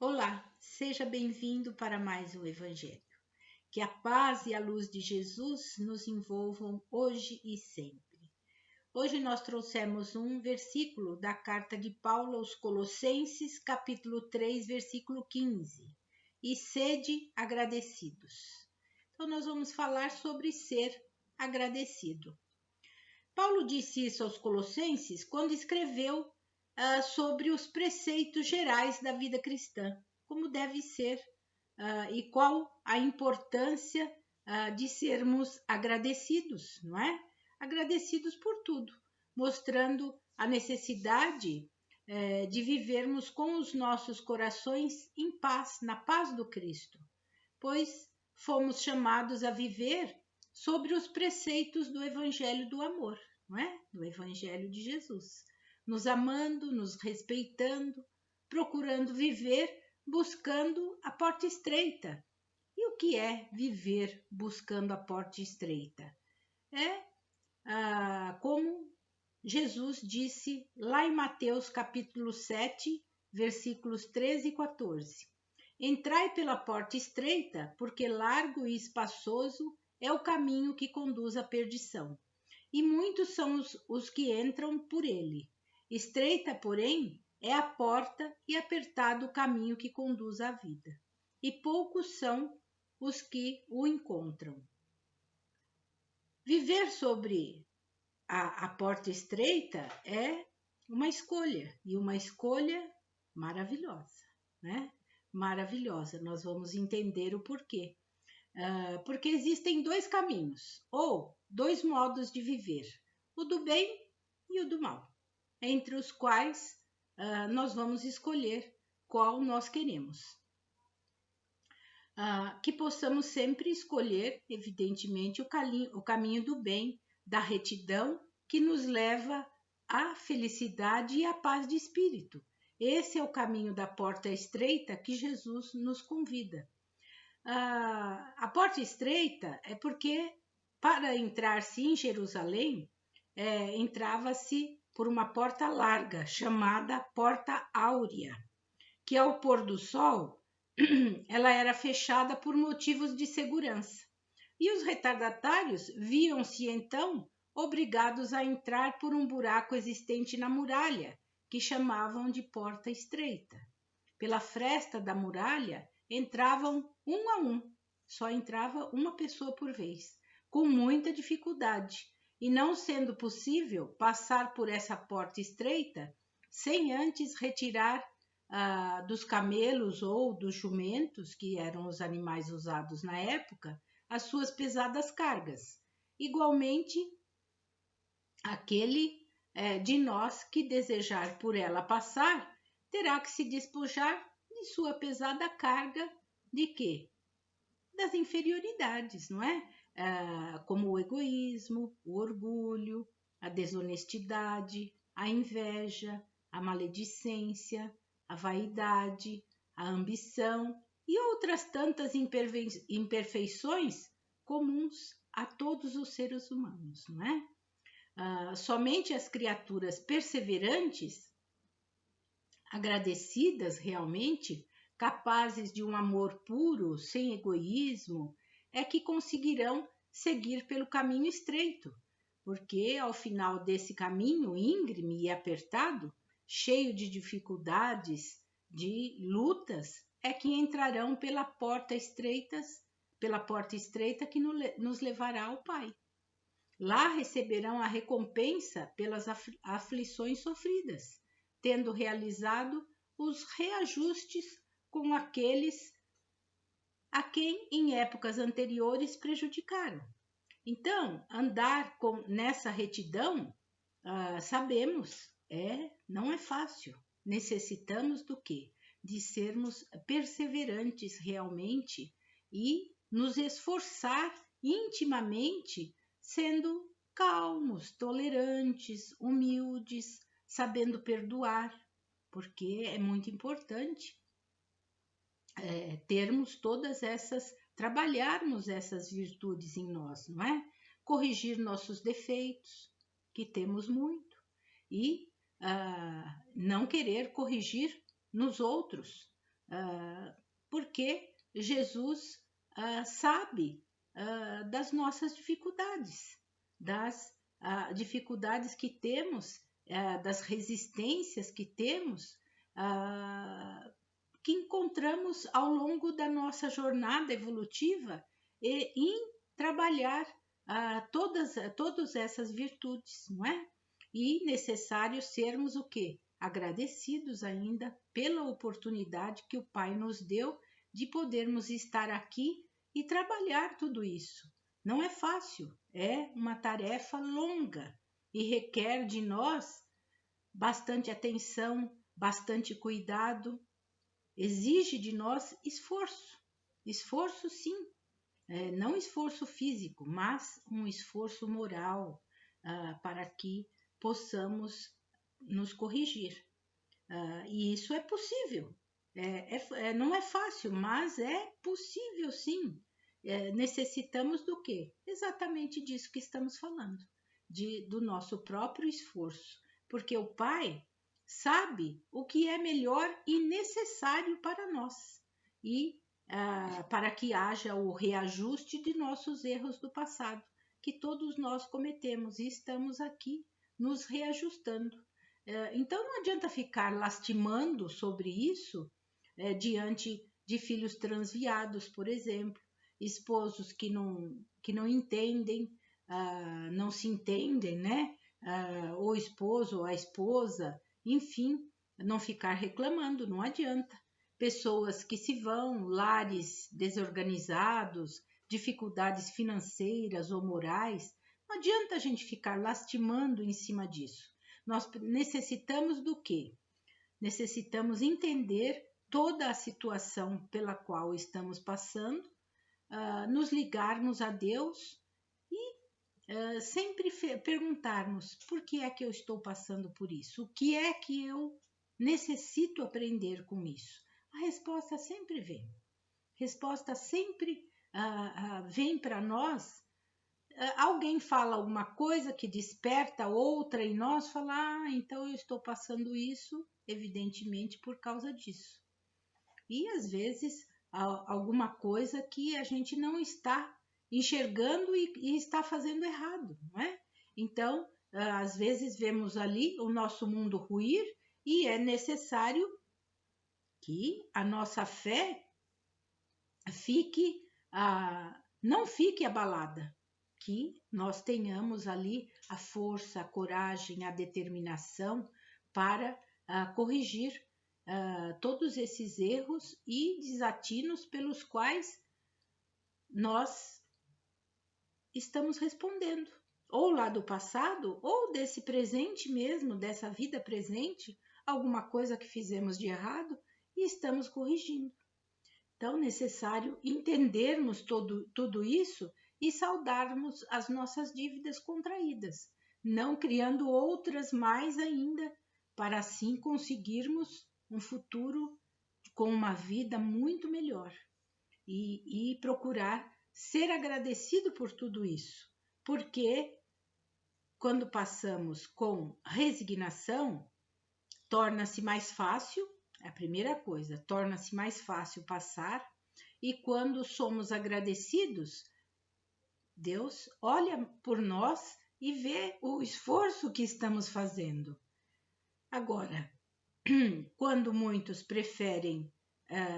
Olá, seja bem-vindo para mais um Evangelho. Que a paz e a luz de Jesus nos envolvam hoje e sempre. Hoje nós trouxemos um versículo da carta de Paulo aos Colossenses, capítulo 3, versículo 15. E sede agradecidos. Então nós vamos falar sobre ser agradecido. Paulo disse isso aos Colossenses quando escreveu sobre os preceitos gerais da vida cristã, como deve ser e qual a importância de sermos agradecidos, não é? Agradecidos por tudo, mostrando a necessidade de vivermos com os nossos corações em paz, na paz do Cristo, pois fomos chamados a viver sobre os preceitos do Evangelho do amor, não é? Do Evangelho de Jesus, nos amando, nos respeitando, procurando viver, buscando a porta estreita. E o que é viver buscando a porta estreita? Como Jesus disse lá em Mateus capítulo 7, versículos 13 e 14. Entrai pela porta estreita, porque largo e espaçoso é o caminho que conduz à perdição, e muitos são os que entram por ele. Estreita, porém, é a porta e apertado o caminho que conduz à vida, e poucos são os que o encontram. Viver sobre a porta estreita é uma escolha, e uma escolha maravilhosa, né? Maravilhosa, nós vamos entender o porquê. Porque existem dois caminhos, ou dois modos de viver, o do bem e o do mal, entre os quais nós vamos escolher qual nós queremos. Que possamos sempre escolher, evidentemente, o caminho do bem, da retidão, que nos leva à felicidade e à paz de espírito. Esse é o caminho da porta estreita que Jesus nos convida. A porta estreita é porque, para entrar-se em Jerusalém, entrava-se por uma porta larga, chamada Porta Áurea, que ao pôr do sol, ela era fechada por motivos de segurança. E os retardatários viam-se então obrigados a entrar por um buraco existente na muralha, que chamavam de porta estreita. Pela fresta da muralha entravam um a um, só entrava uma pessoa por vez, com muita dificuldade, e não sendo possível passar por essa porta estreita sem antes retirar dos camelos ou dos jumentos, que eram os animais usados na época, as suas pesadas cargas. Igualmente, aquele de nós que desejar por ela passar, terá que se despojar de sua pesada carga de quê? Das inferioridades, não é? Como o egoísmo, o orgulho, a desonestidade, a inveja, a maledicência, a vaidade, a ambição e outras tantas imperfeições comuns a todos os seres humanos, não é? Somente as criaturas perseverantes, agradecidas realmente, capazes de um amor puro, sem egoísmo, é que conseguirão seguir pelo caminho estreito, porque ao final desse caminho íngreme e apertado, cheio de dificuldades, de lutas, é que entrarão pela porta estreita que nos levará ao Pai. Lá receberão a recompensa pelas aflições sofridas, tendo realizado os reajustes com aqueles a quem em épocas anteriores prejudicaram. Então, andar nessa retidão, sabemos, não é fácil. Necessitamos do quê? De sermos perseverantes realmente e nos esforçar intimamente, sendo calmos, tolerantes, humildes, sabendo perdoar, porque é muito importante trabalharmos essas virtudes em nós, não é? Corrigir nossos defeitos, que temos muito, e não querer corrigir nos outros, porque Jesus sabe das nossas dificuldades, das dificuldades que temos, das resistências que temos, que encontramos ao longo da nossa jornada evolutiva em trabalhar todas essas virtudes, não é? E necessário sermos o quê? Agradecidos ainda pela oportunidade que o Pai nos deu de podermos estar aqui e trabalhar tudo isso. Não é fácil, é uma tarefa longa e requer de nós bastante atenção, bastante cuidado, exige de nós esforço. Esforço, sim, não esforço físico, mas um esforço moral para que possamos nos corrigir. E isso é possível. Não é fácil, mas é possível, sim. Necessitamos do quê? Exatamente disso que estamos falando, do nosso próprio esforço, porque o Pai sabe o que é melhor e necessário para nós e para que haja o reajuste de nossos erros do passado, que todos nós cometemos e estamos aqui nos reajustando. Então não adianta ficar lastimando sobre isso diante de filhos transviados, por exemplo, esposos que não entendem, não se entendem, né? O esposo ou a esposa, enfim, não ficar reclamando, não adianta. Pessoas que se vão, lares desorganizados, dificuldades financeiras ou morais, não adianta a gente ficar lastimando em cima disso. Nós necessitamos do quê? Necessitamos entender toda a situação pela qual estamos passando, nos ligarmos a Deus e sempre perguntarmos por que é que eu estou passando por isso? O que é que eu necessito aprender com isso? A resposta sempre vem. A resposta sempre vem para nós. Alguém fala alguma coisa que desperta outra em nós, fala, então eu estou passando isso, evidentemente, por causa disso. E às vezes alguma coisa que a gente não está enxergando e está fazendo errado, não é? Então, às vezes vemos ali o nosso mundo ruir e é necessário que a nossa fé não fique abalada, que nós tenhamos ali a força, a coragem, a determinação para corrigir todos esses erros e desatinos pelos quais nós estamos respondendo, ou lá do passado, ou desse presente mesmo, dessa vida presente, alguma coisa que fizemos de errado e estamos corrigindo. Então, é necessário entendermos tudo isso e saldarmos as nossas dívidas contraídas, não criando outras mais ainda, para assim conseguirmos um futuro com uma vida muito melhor e procurar ser agradecido por tudo isso, porque quando passamos com resignação, torna-se mais fácil, a primeira coisa, torna-se mais fácil passar, e quando somos agradecidos, Deus olha por nós e vê o esforço que estamos fazendo. Agora, quando muitos preferem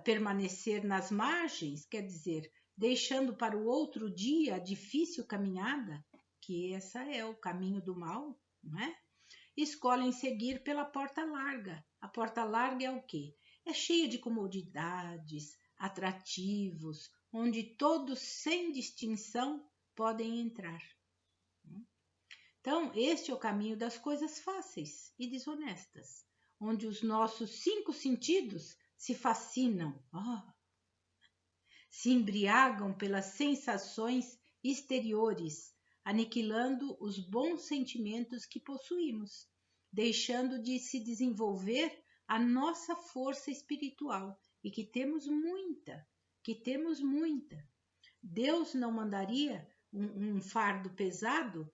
permanecer nas margens, quer dizer, deixando para o outro dia a difícil caminhada, que essa é o caminho do mal, não é? Escolhem seguir pela porta larga. A porta larga é o quê? É cheia de comodidades, atrativos, onde todos, sem distinção, podem entrar. Então, este é o caminho das coisas fáceis e desonestas, onde os nossos 5 sentidos se fascinam, se embriagam pelas sensações exteriores, aniquilando os bons sentimentos que possuímos, deixando de se desenvolver a nossa força espiritual, e que temos muita. Deus não mandaria um fardo pesado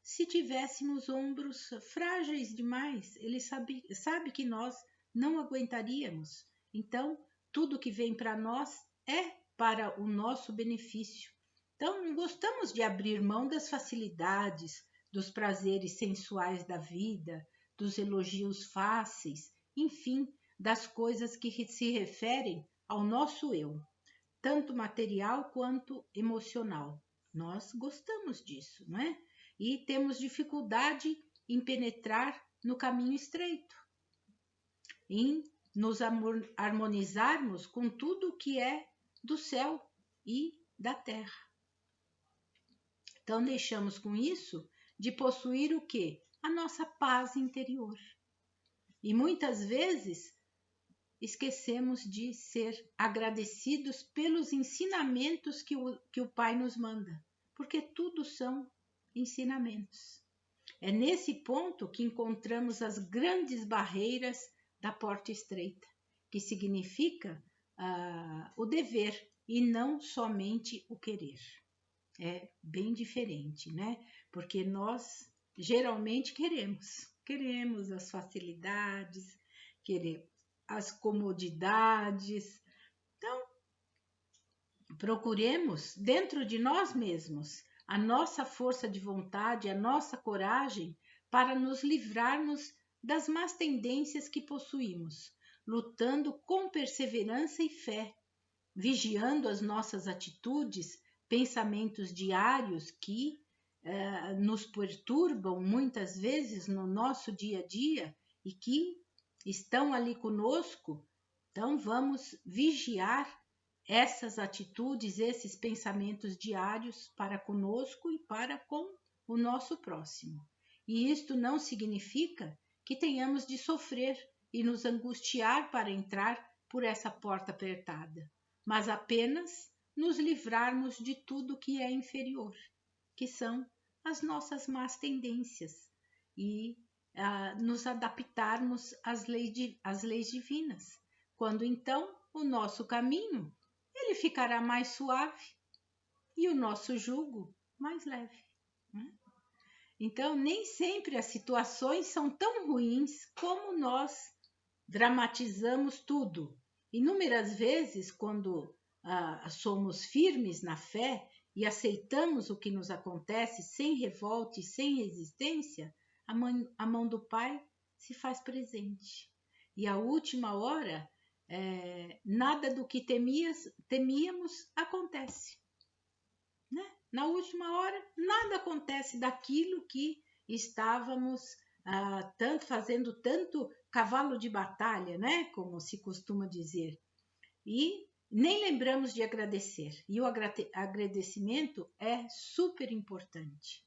se tivéssemos ombros frágeis demais. Ele sabe que nós não aguentaríamos. Então, tudo que vem para nós é para o nosso benefício. Então, não gostamos de abrir mão das facilidades, dos prazeres sensuais da vida, dos elogios fáceis, enfim, das coisas que se referem ao nosso eu, tanto material quanto emocional. Nós gostamos disso, não é? E temos dificuldade em penetrar no caminho estreito, em nos harmonizarmos com tudo que é do céu e da terra. Então, deixamos com isso de possuir o quê? A nossa paz interior. E muitas vezes esquecemos de ser agradecidos pelos ensinamentos que o Pai nos manda, porque tudo são ensinamentos. É nesse ponto que encontramos as grandes barreiras da porta estreita, que significa o dever e não somente o querer. É bem diferente, né? Porque nós geralmente queremos as facilidades, queremos as comodidades. Então, procuremos dentro de nós mesmos a nossa força de vontade, a nossa coragem para nos livrarmos das más tendências que possuímos, lutando com perseverança e fé, vigiando as nossas atitudes, pensamentos diários que nos perturbam muitas vezes no nosso dia a dia e que estão ali conosco. Então, vamos vigiar essas atitudes, esses pensamentos diários para conosco e para com o nosso próximo. E isto não significa que tenhamos de sofrer e nos angustiar para entrar por essa porta apertada, mas apenas nos livrarmos de tudo que é inferior, que são as nossas más tendências, e nos adaptarmos às leis divinas, quando então o nosso caminho ele ficará mais suave e o nosso jugo mais leve. Né? Então, nem sempre as situações são tão ruins como nós dramatizamos tudo. Inúmeras vezes, quando somos firmes na fé e aceitamos o que nos acontece sem revolta e sem resistência, a mão do Pai se faz presente. E a última hora, nada do que temíamos acontece. Né? Na última hora, nada acontece daquilo que estávamos fazendo tanto cavalo de batalha, né? Como se costuma dizer. E nem lembramos de agradecer. E o agradecimento é super importante,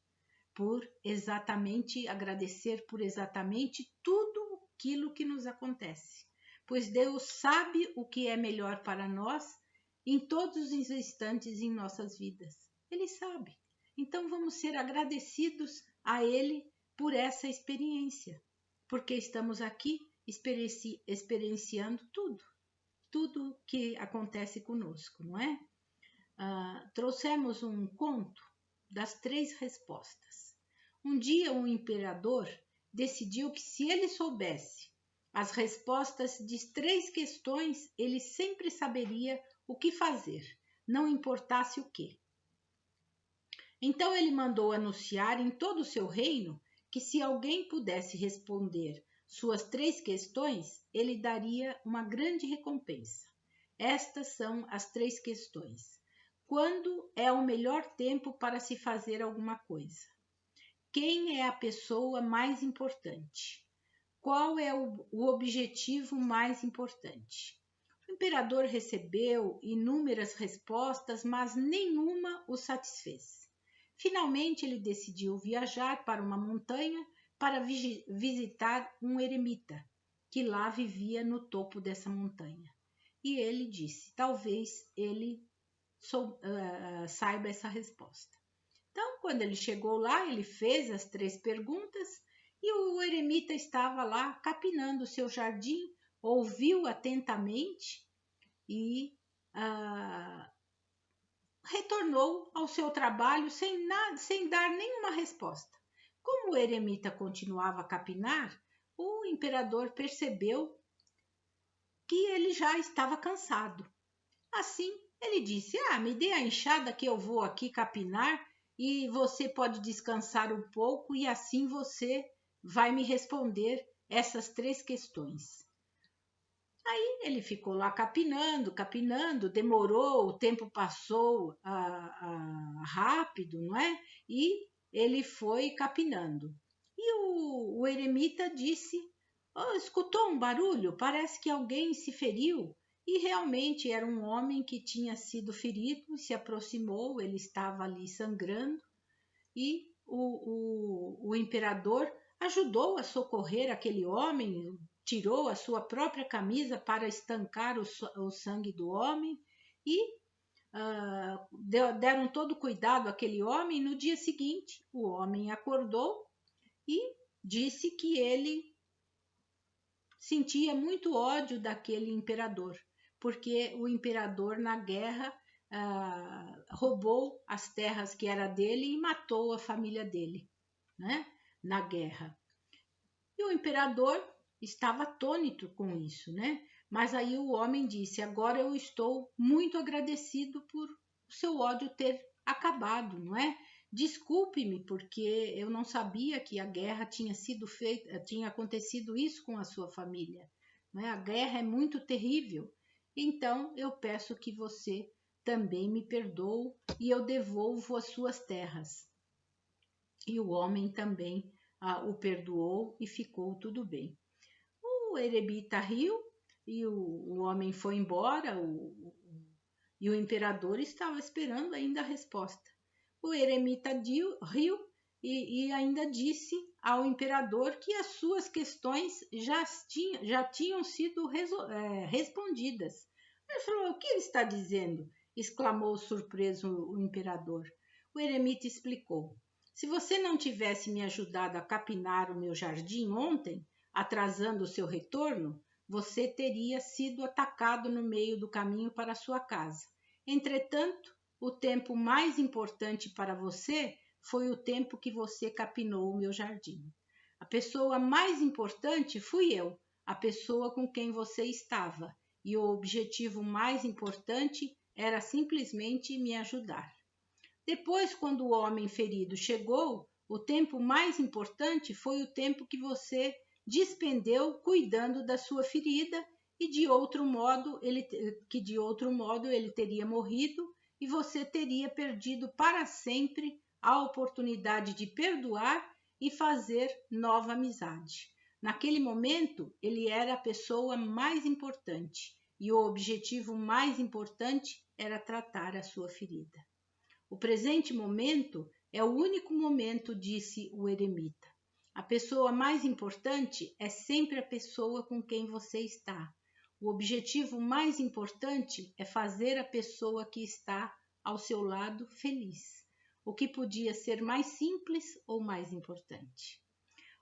por exatamente agradecer por exatamente tudo aquilo que nos acontece. Pois Deus sabe o que é melhor para nós em todos os instantes em nossas vidas. Ele sabe. Então vamos ser agradecidos a Ele por essa experiência, porque estamos aqui experienciando tudo que acontece conosco, não é? Trouxemos um conto das 3 respostas. Um dia um imperador decidiu que se ele soubesse as respostas de 3 questões, ele sempre saberia o que fazer, não importasse o quê. Então ele mandou anunciar em todo o seu reino que se alguém pudesse responder suas 3 questões, ele daria uma grande recompensa. Estas são as 3 questões. Quando é o melhor tempo para se fazer alguma coisa? Quem é a pessoa mais importante? Qual é o objetivo mais importante? O imperador recebeu inúmeras respostas, mas nenhuma o satisfez. Finalmente, ele decidiu viajar para uma montanha para visitar um eremita, que lá vivia no topo dessa montanha. E ele disse, talvez ele saiba essa resposta. Então, quando ele chegou lá, ele fez as 3 perguntas e o eremita estava lá capinando o seu jardim, ouviu atentamente e retornou ao seu trabalho sem dar nenhuma resposta. Como o eremita continuava a capinar, o imperador percebeu que ele já estava cansado. Assim, ele disse: me dê a enxada que eu vou aqui capinar e você pode descansar um pouco e assim você vai me responder essas 3 questões. Aí ele ficou lá capinando, capinando, demorou, o tempo passou rápido, não é? E ele foi capinando. E o eremita disse: escutou um barulho? Parece que alguém se feriu. E realmente era um homem que tinha sido ferido, se aproximou, ele estava ali sangrando, e o imperador ajudou a socorrer aquele homem, tirou a sua própria camisa para estancar o sangue do homem e deram todo cuidado àquele homem. No dia seguinte, o homem acordou e disse que ele sentia muito ódio daquele imperador, porque o imperador na guerra roubou as terras que era dele e matou a família dele, né, na guerra. E o imperador estava atônito com isso, né? Mas aí o homem disse: agora eu estou muito agradecido por o seu ódio ter acabado, não é? Desculpe-me, porque eu não sabia que a guerra tinha sido feita, tinha acontecido isso com a sua família, não é? A guerra é muito terrível. Então eu peço que você também me perdoe e eu devolvo as suas terras. E o homem também o perdoou e ficou tudo bem. O eremita riu e o homem foi embora, e o imperador estava esperando ainda a resposta. O eremita riu e ainda disse ao imperador que as suas questões já tinham sido respondidas. Ele falou: o que ele está dizendo? Exclamou surpreso o imperador. O eremita explicou: se você não tivesse me ajudado a capinar o meu jardim ontem, atrasando o seu retorno, você teria sido atacado no meio do caminho para a sua casa. Entretanto, o tempo mais importante para você foi o tempo que você capinou o meu jardim. A pessoa mais importante fui eu, a pessoa com quem você estava, e o objetivo mais importante era simplesmente me ajudar. Depois, quando o homem ferido chegou, o tempo mais importante foi o tempo que você despendeu cuidando da sua ferida e de outro modo ele teria morrido e você teria perdido para sempre a oportunidade de perdoar e fazer nova amizade. Naquele momento, ele era a pessoa mais importante e o objetivo mais importante era tratar a sua ferida. O presente momento é o único momento, disse o eremita. A pessoa mais importante é sempre a pessoa com quem você está. O objetivo mais importante é fazer a pessoa que está ao seu lado feliz. O que podia ser mais simples ou mais importante?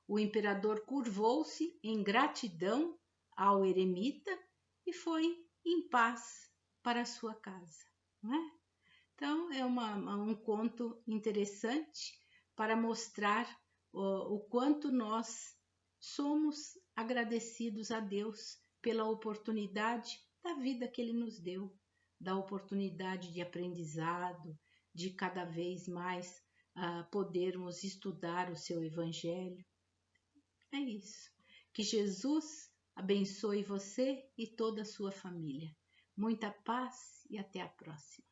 O imperador curvou-se em gratidão ao eremita e foi em paz para sua casa, não é? Então, é um conto interessante para mostrar o quanto nós somos agradecidos a Deus pela oportunidade da vida que Ele nos deu, da oportunidade de aprendizado, de cada vez mais podermos estudar o seu Evangelho. É isso. Que Jesus abençoe você e toda a sua família. Muita paz e até a próxima.